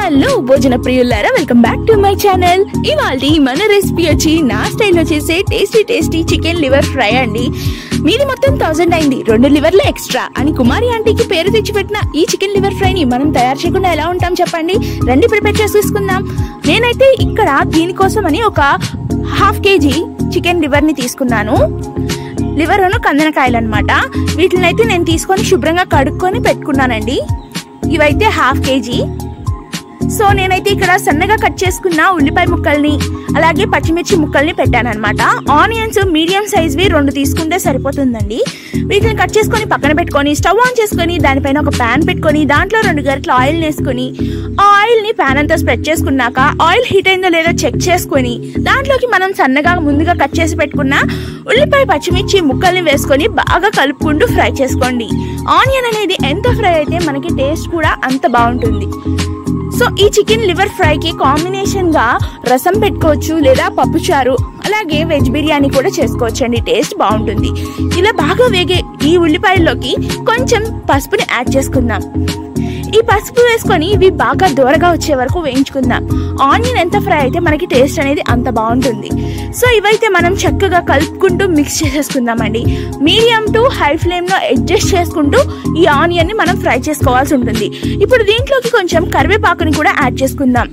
Hello భోజన ప్రియులారా, welcome back to my channel. ఇవాల్టి మన రెసిపీ వచ్చి నా స్టైల్లో చేసే టేస్టీ చికెన్ లివర్ ఫ్రై అండి. మీది మొత్తం 1000 అయింది, 2 లివర్లు ఎక్స్ట్రా అని కుమారి ఆంటీకి పేరు తెచ్చిపెట్టిన ఈ చికెన్ లివర్ ఫ్రైని మనం తయారు చేయకుండా ఎలా ఉంటాం చెప్పండి. రండి ప్రిపేర్ చేసి తీసుకుందాం. నేనైతే ఇక్కడ దీనికోసం అని ఒక 1/2 kg చికెన్ లివర్ని తీసుకున్నాను. లివర్ కందనకాయలు అనమాట. వీటిని అయితే నేను తీసుకొని శుభ్రంగా కడుక్కొని పెట్టుకున్నానండి. ఇవైతే 1/2 kg. సో నేనైతే ఇక్కడ సన్నగా కట్ చేసుకున్న ఉల్లిపాయ ముక్కల్ని అలాగే పచ్చిమిర్చి ముక్కల్ని పెట్టాను అనమాట. ఆనియన్స్ మీడియం సైజ్వి 2 తీసుకుంటే సరిపోతుందండి. వీటిని కట్ చేసుకొని పక్కన పెట్టుకొని స్టవ్ ఆన్ చేసుకొని దానిపైన ఒక ప్యాన్ పెట్టుకొని దాంట్లో 2 గరిటెల ఆయిల్ వేసుకొని ఆ ఆయిల్ ని ప్యాన్ అంతా స్ప్రెడ్ చేసుకున్నాక ఆయిల్ హీట్ అయిందో లేదో చెక్ చేసుకొని దాంట్లోకి మనం సన్నగా ముందుగా కట్ చేసి పెట్టుకున్న ఉల్లిపాయ పచ్చిమిర్చి ముక్కల్ని వేసుకొని బాగా కలుపుకుంటూ ఫ్రై చేసుకోండి. ఆనియన్ అనేది ఎంత ఫ్రై అయితే మనకి టేస్ట్ కూడా అంత బాగుంటుంది. సో ఈ చికెన్ లివర్ ఫ్రైకి కాంబినేషన్ గా రసం పెట్టుకోవచ్చు లేదా పప్పుచారు అలాగే వెజ్ బిర్యానీ కూడా చేసుకోవచ్చు అండి. టేస్ట్ బాగుంటుంది. ఇలా బాగా వేగే ఈ ఉల్లిపాయల్లోకి కొంచెం పసుపుని యాడ్ చేసుకుందాం. ఈ పసుపు వేసుకొని ఇవి బాగా దూరగా వచ్చే వరకు వేయించుకుందాం. ఆనియన్ ఎంత ఫ్రై అయితే మనకి టేస్ట్ అనేది అంత బాగుంటుంది. సో ఇవైతే మనం చక్కగా కలుపుకుంటూ మిక్స్ చేసేసుకుందామండి. మీడియం టు హై ఫ్లేమ్ లో అడ్జస్ట్ చేసుకుంటూ ఈ ఆనియన్ ని మనం ఫ్రై చేసుకోవాల్సి ఉంటుంది. ఇప్పుడు దీంట్లోకి కొంచెం కరివేపాకుని కూడా యాడ్ చేసుకుందాం.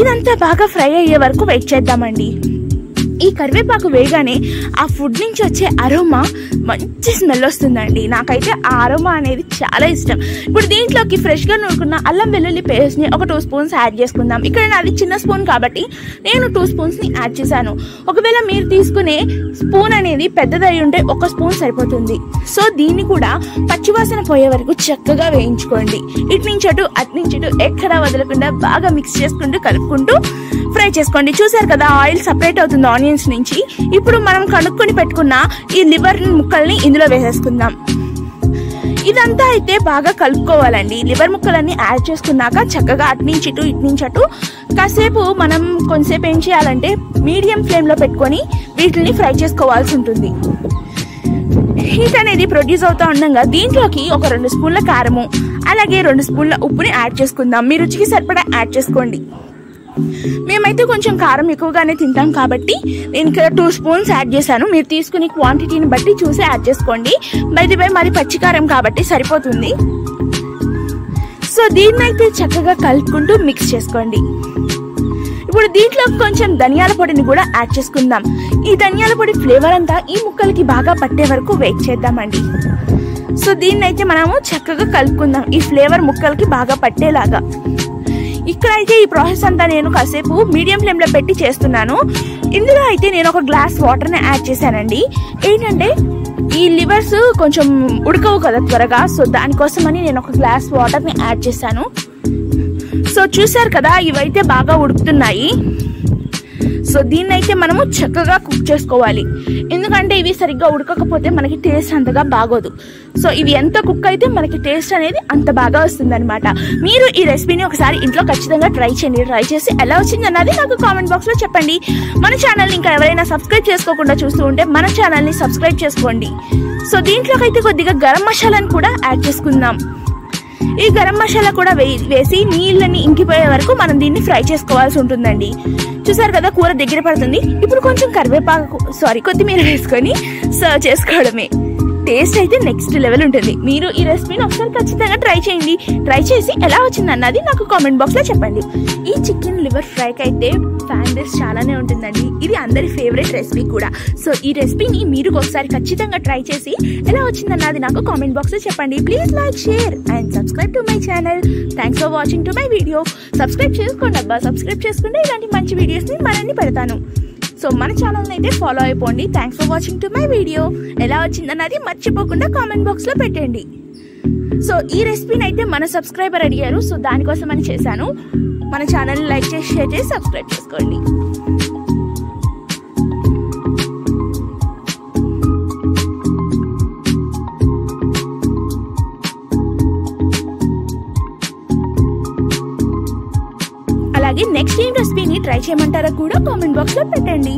ఇదంతా బాగా ఫ్రై అయ్యే వరకు వెయిట్ చేద్దామండి. ఈ కరివేపాకు వేయగానే ఆ ఫుడ్ నుంచి వచ్చే అరోమా మంచి స్మెల్ వస్తుందండి. నాకైతే ఆ అరోమా అనేది చాలా ఇష్టం. ఇప్పుడు దీంట్లోకి ఫ్రెష్గా నూరుకున్న అల్లం వెల్లుల్లి పేస్ట్ని ఒక 2 స్పూన్స్ యాడ్ చేసుకుందాం. ఇక్కడ నాది చిన్న స్పూన్ కాబట్టి నేను 2 స్పూన్స్ని యాడ్ చేశాను. ఒకవేళ మీరు తీసుకునే స్పూన్ అనేది పెద్దదై ఉంటే 1 స్పూన్ సరిపోతుంది. సో దీన్ని కూడా పచ్చివాసన పోయే వరకు చక్కగా వేయించుకోండి. ఇటు నుంచి అటు అటు నుంచి ఇటు ఎక్కడా వదలకుండా బాగా మిక్స్ చేసుకుంటూ కలుపుకుంటూ ఫ్రై చేసుకోండి. చూసారు కదా ఆయిల్ సపరేట్ అవుతుంది ఆనియన్స్ నుంచి. ఇప్పుడు మనం కనుక్కొని పెట్టుకున్న ఈ లివర్ ముక్కల్ని ఇందులో వేసేసుకుందాం. ఇదంతా అయితే బాగా కలుపుకోవాలండి. లివర్ ముక్కలన్నీ యాడ్ చేసుకున్నాక చక్కగా అటు నుంచి ఇటు ఇటు నుంచి అటు కాసేపు మనం కొంతసేపు ఏం చేయాలంటే మీడియం ఫ్లేమ్ లో పెట్టుకొని వీటిని ఫ్రై చేసుకోవాల్సి ఉంటుంది. హీట్ అనేది ప్రొడ్యూస్ అవుతా ఉండగా దీంట్లోకి ఒక 2 స్పూన్ల కారము అలాగే 2 స్పూన్ల ఉప్పుని యాడ్ చేసుకుందాం. మీ రుచికి సరిపడా యాడ్ చేసుకోండి. మేమైతే కొంచెం కారం ఎక్కువగానే తింటాం కాబట్టి నేను ఇక్కడ 2 స్పూన్స్ యాడ్ చేశాను. మీరు తీసుకునే క్వాంటిటీని బట్టి చూసి యాడ్ చేసుకోండి. బయటపై మరి పచ్చికారం కాబట్టి సరిపోతుంది. సో దీన్నైతే చక్కగా కలుపుకుంటూ మిక్స్ చేసుకోండి. ఇప్పుడు దీంట్లో కొంచెం ధనియాల పొడిని కూడా యాడ్ చేసుకుందాం. ఈ ధనియాల పొడి ఫ్లేవర్ అంతా ఈ ముక్కలకి బాగా పట్టే వరకు వెయిట్ చేద్దామండి. సో దీన్నైతే మనము చక్కగా కలుపుకుందాం ఈ ఫ్లేవర్ ముక్కలకి బాగా పట్టేలాగా. ఇక్కడైతే ఈ ప్రాసెస్ అంతా నేను కాసేపు మీడియం ఫ్లేమ్ లో పెట్టి చేస్తున్నాను. ఇందులో అయితే నేను ఒక గ్లాస్ వాటర్ ని యాడ్ చేశానండి. ఏంటంటే ఈ లివర్స్ కొంచెం ఉడకవు కదా త్వరగా, సో దానికోసమని నేను ఒక గ్లాస్ వాటర్ ని యాడ్ చేశాను. సో చూసారు కదా ఇవైతే బాగా ఉడుకుతున్నాయి. సో దీన్నైతే మనము చక్కగా కుక్ చేసుకోవాలి. ఎందుకంటే ఇవి సరిగ్గా ఉడకకపోతే మనకి టేస్ట్ అంతగా బాగోదు. సో ఇవి ఎంత కుక్ అయితే మనకి టేస్ట్ అనేది అంత బాగా వస్తుంది అనమాట. మీరు ఈ రెసిపీని ఒకసారి ఇంట్లో ఖచ్చితంగా ట్రై చేయండి. ట్రై చేసి ఎలా వచ్చింది అన్నది నాకు కామెంట్ బాక్స్ లో చెప్పండి. మన ఛానల్ని ఇంకా ఎవరైనా సబ్స్క్రైబ్ చేసుకోకుండా చూస్తూ ఉంటే మన ఛానల్ని సబ్స్క్రైబ్ చేసుకోండి. సో దీంట్లోకి అయితే కొద్దిగా గరం మసాలాను కూడా యాడ్ చేసుకుందాం. ఈ గరం మసాలా కూడా వేసి నీళ్ళని ఇంకిపోయే వరకు మనం దీన్ని ఫ్రై చేసుకోవాల్సి ఉంటుందండి. చూసారు కదా కూర దగ్గర పడుతుంది. ఇప్పుడు కొంచెం కొత్తిమీర వేసుకొని సర్వ్ చేసుకోవడమే. టేస్ట్ అయితే నెక్స్ట్ లెవెల్ ఉంటుంది. మీరు ఈ రెసిపీని ఒకసారి ఖచ్చితంగా ట్రై చేయండి. ట్రై చేసి ఎలా వచ్చింది అన్నది నాకు కామెంట్ బాక్స్ లో చెప్పండి. ఈ చికెన్ లివర్ ఫ్రైకి అయితే ఫ్యాన్ బేస్ చాలానే ఉంటుందండి. ఇది అందరి ఫేవరెట్ రెసిపీ కూడా. సో ఈ రెసిపీని మీరు ఒకసారి ఖచ్చితంగా ట్రై చేసి ఎలా వచ్చింది అన్నది నాకు కామెంట్ బాక్స్ లో చెప్పండి. Please like, share and subscribe to my channel. Thanks for watching to my video. Subscribe చేసుకోండి అబ్బా. సబ్స్క్రైబ్ చేసుకుంటే ఇలాంటి మంచి వీడియోస్ ని మరిన్ని పెడతాను. సో మన ఛానల్ని అయితే ఫాలో అయిపోండి. Thanks for watching to my video. ఎలా వచ్చిందన్నది మర్చిపోకుండా కామెంట్ బాక్స్ లో పెట్టండి. సో ఈ రెసిపీని అయితే మన సబ్స్క్రైబర్ అడిగారు. సో దానికోసం అని చేశాను. మన ఛానల్ని లైక్ చేసి షేర్ చేసి సబ్స్క్రైబ్ చేసుకోండి. అలాగే నెక్స్ట్ ఏం రెసిపీని ట్రై చేయమంటారో కూడా కామెంట్ బాక్స్ లో పెట్టండి.